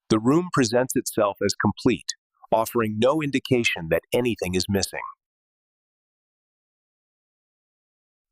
The room presents itself as complete, offering no indication that anything is missing.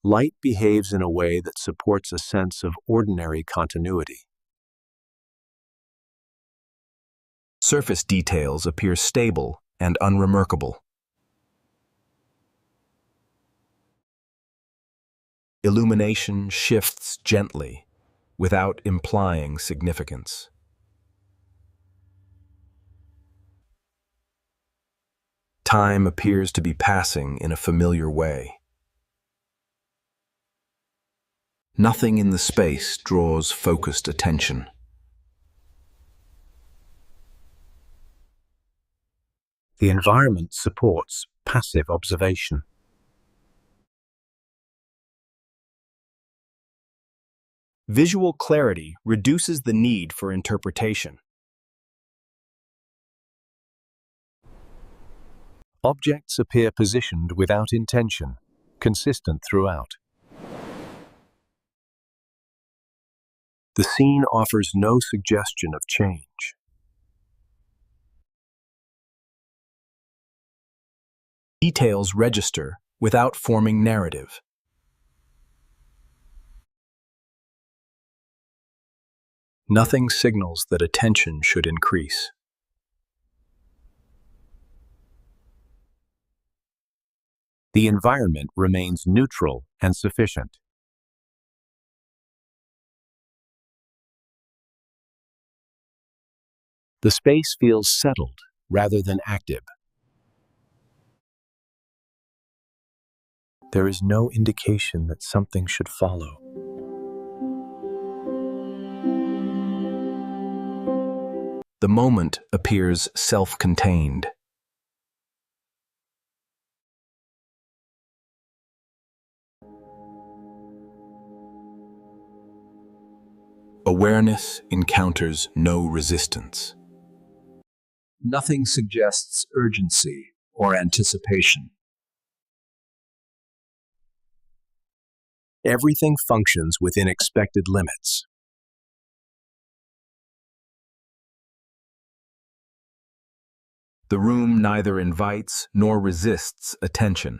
Light behaves in a way that supports a sense of ordinary continuity. Surface details appear stable and unremarkable. Illumination shifts gently, without implying significance. Time appears to be passing in a familiar way. Nothing in the space draws focused attention. The environment supports passive observation. Visual clarity reduces the need for interpretation. Objects appear positioned without intention, consistent throughout. The scene offers no suggestion of change. Details register without forming narrative. Nothing signals that attention should increase. The environment remains neutral and sufficient. The space feels settled rather than active. There is no indication that something should follow. The moment appears self-contained. Awareness encounters no resistance. Nothing suggests urgency or anticipation. Everything functions within expected limits. The room neither invites nor resists attention.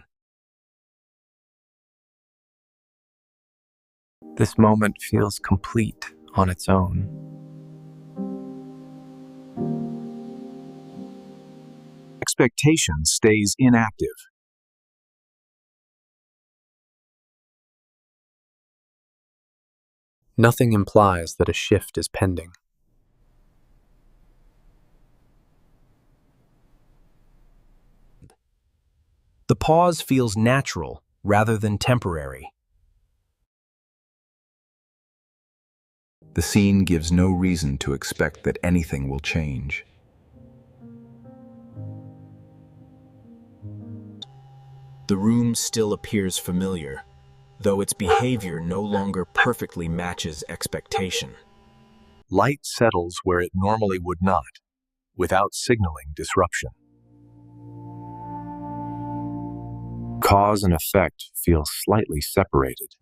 This moment feels complete on its own. Expectation stays inactive. Nothing implies that a shift is pending. The pause feels natural rather than temporary. The scene gives no reason to expect that anything will change. The room still appears familiar, though its behavior no longer perfectly matches expectation. Light settles where it normally would not, without signaling disruption. Cause and effect feel slightly separated.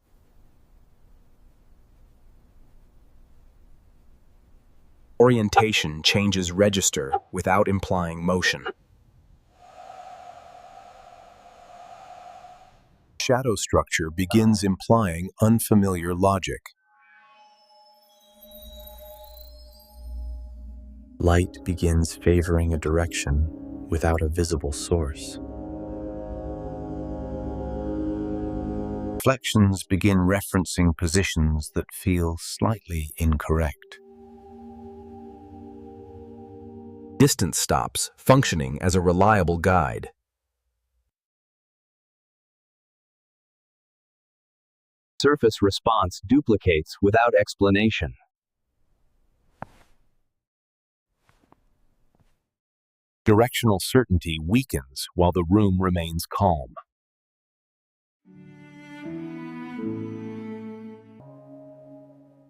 Orientation changes register without implying motion. Shadow structure begins implying unfamiliar logic. Light begins favoring a direction without a visible source. Reflections begin referencing positions that feel slightly incorrect. Distance stops functioning as a reliable guide. Surface response duplicates without explanation. Directional certainty weakens while the room remains calm.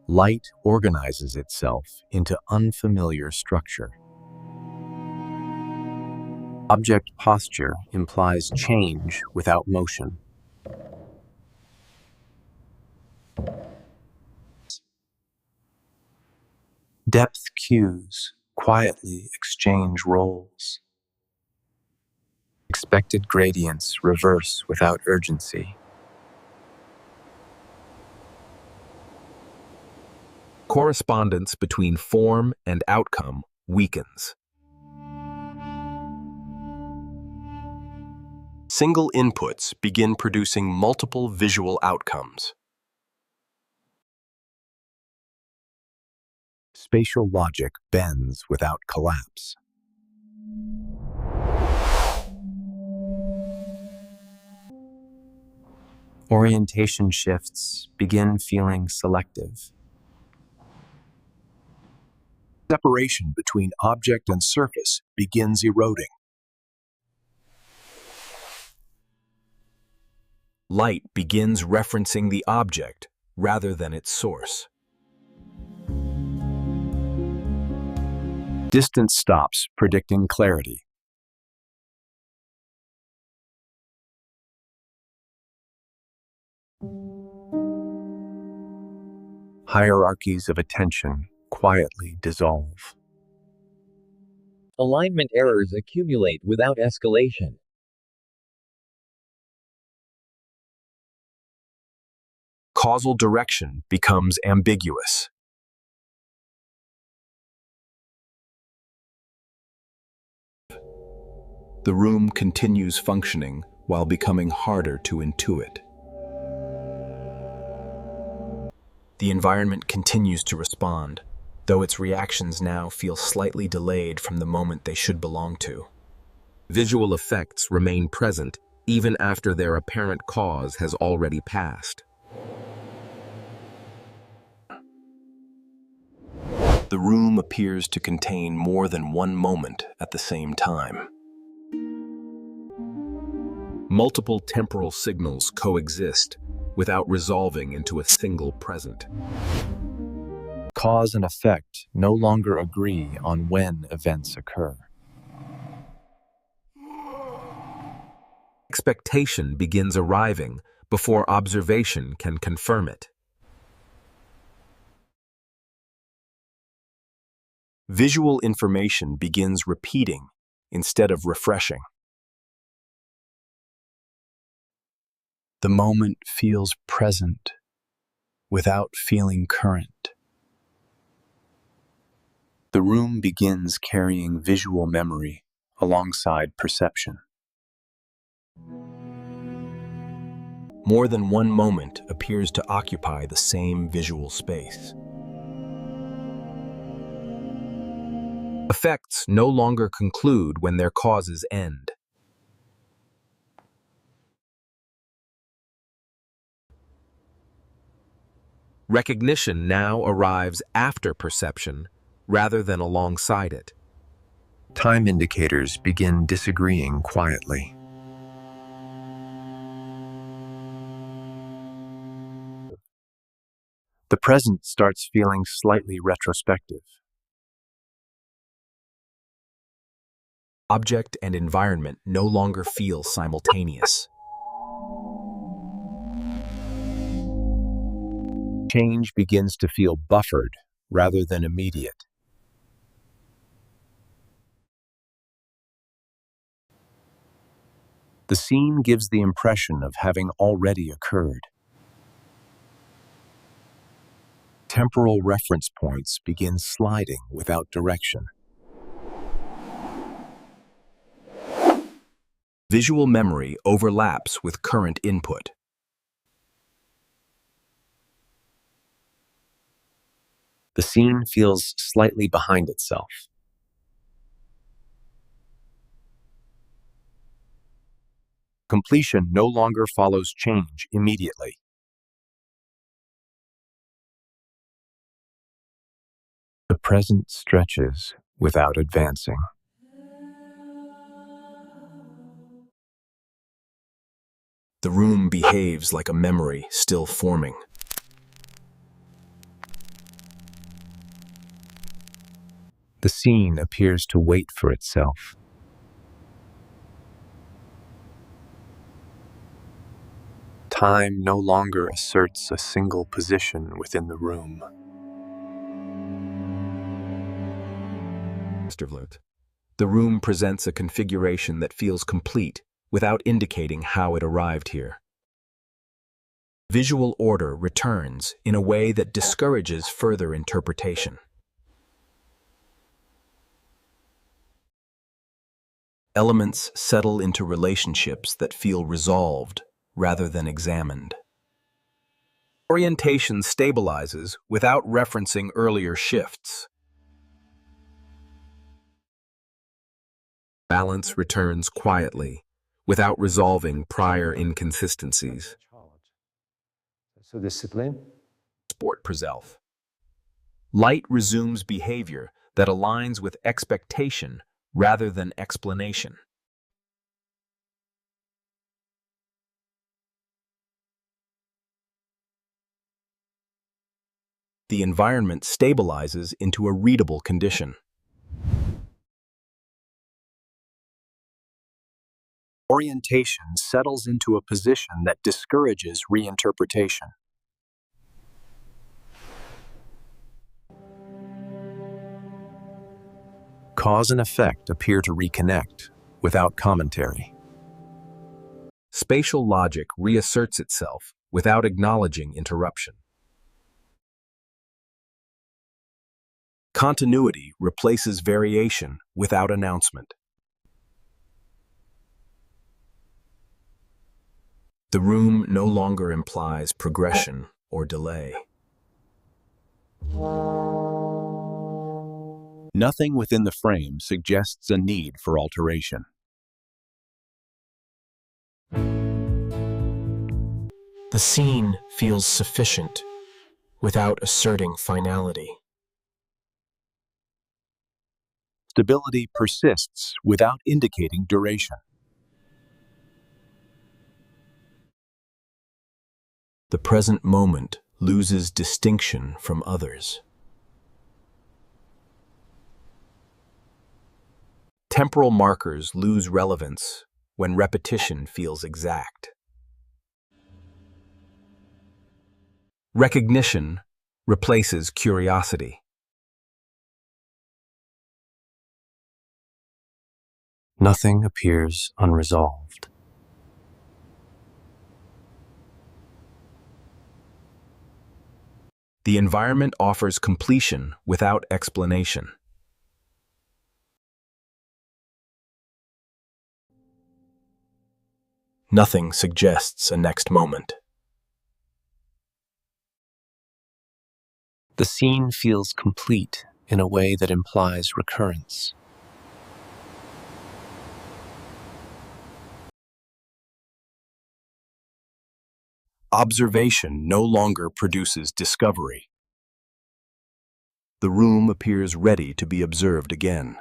Light organizes itself into unfamiliar structure. Object posture implies change without motion. Depth cues quietly exchange roles. Expected gradients reverse without urgency. Correspondence between form and outcome weakens. Single inputs begin producing multiple visual outcomes. Spatial logic bends without collapse. Orientation shifts begin feeling selective. Separation between object and surface begins eroding. Light begins referencing the object rather than its source. Distance stops predicting clarity. Hierarchies of attention quietly dissolve. Alignment errors accumulate without escalation. Causal direction becomes ambiguous. The room continues functioning while becoming harder to intuit. The environment continues to respond, though its reactions now feel slightly delayed from the moment they should belong to. Visual effects remain present even after their apparent cause has already passed. The room appears to contain more than one moment at the same time. Multiple temporal signals coexist without resolving into a single present. Cause and effect no longer agree on when events occur. Expectation begins arriving before observation can confirm it. Visual information begins repeating instead of refreshing. The moment feels present without feeling current. The room begins carrying visual memory alongside perception. More than one moment appears to occupy the same visual space. Effects no longer conclude when their causes end. Recognition now arrives after perception rather than alongside it. Time indicators begin disagreeing quietly. The present starts feeling slightly retrospective. Object and environment no longer feel simultaneous. Change begins to feel buffered rather than immediate. The scene gives the impression of having already occurred. Temporal reference points begin sliding without direction. Visual memory overlaps with current input. The scene feels slightly behind itself. Completion no longer follows change immediately. The present stretches without advancing. The room behaves like a memory still forming. The scene appears to wait for itself. Time no longer asserts a single position within the room. The room presents a configuration that feels complete without indicating how it arrived here. Visual order returns in a way that discourages further interpretation. Elements settle into relationships that feel resolved rather than examined. Orientation stabilizes without referencing earlier shifts. Balance returns quietly, without resolving prior inconsistencies. So discipline. Sport preself. Light resumes behavior that aligns with expectation rather than explanation. The environment stabilizes into a readable condition. Orientation settles into a position that discourages reinterpretation. Cause and effect appear to reconnect without commentary. Spatial logic reasserts itself without acknowledging interruption. Continuity replaces variation without announcement. The room no longer implies progression or delay. Nothing within the frame suggests a need for alteration. The scene feels sufficient without asserting finality. Stability persists without indicating duration. The present moment loses distinction from others. Temporal markers lose relevance when repetition feels exact. Recognition replaces curiosity. Nothing appears unresolved. The environment offers completion without explanation. Nothing suggests a next moment. The scene feels complete in a way that implies recurrence. Observation no longer produces discovery. The room appears ready to be observed again.